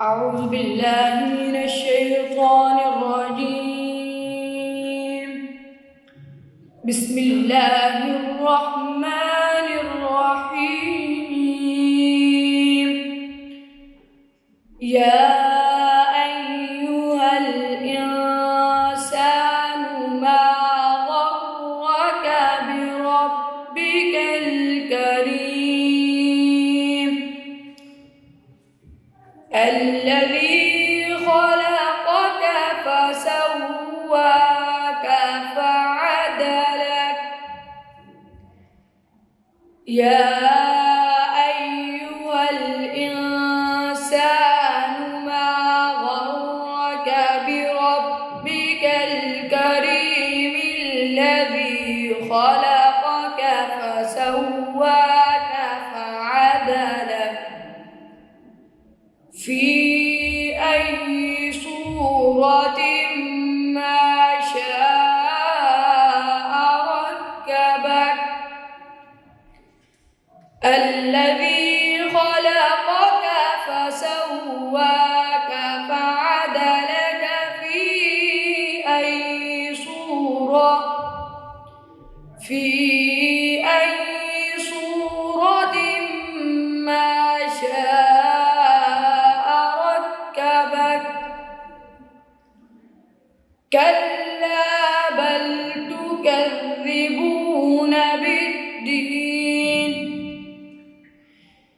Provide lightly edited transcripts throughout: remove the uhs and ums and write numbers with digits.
أعوذ بالله من الشيطان الرجيم. بسم الله الرحمن الرحيم. يا أيها الإنسان ما غرك بربك الكريم الذي خلقك فسواك فعدلك. يا أيها الإنسان ما غرك بربك الكريم الذي خلقك فسواك فعدلك في أي صورة ما شاء ركبك. الذي خلقك فسواك فعدلك في أي صورة ما شاء ركبك. كلا بل تكذبون بالدين.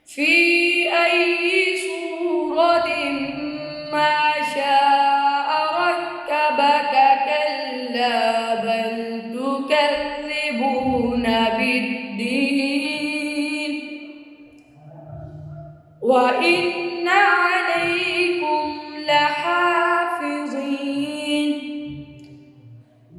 في أي صورة ما شاء ركبك. كلا بل تكذبون بالدين. وإن عليكم لحافظين.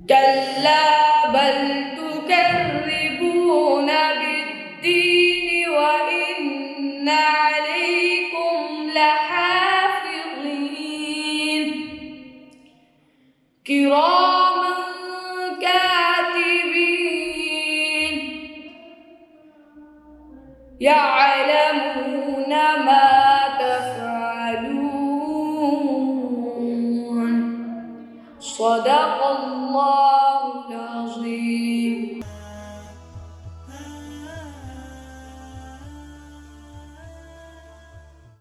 كلا بل تكذبون بالدين وإن عليكم لحافظين كراما كاتبين يعلمون ما تفعلون. صدق الله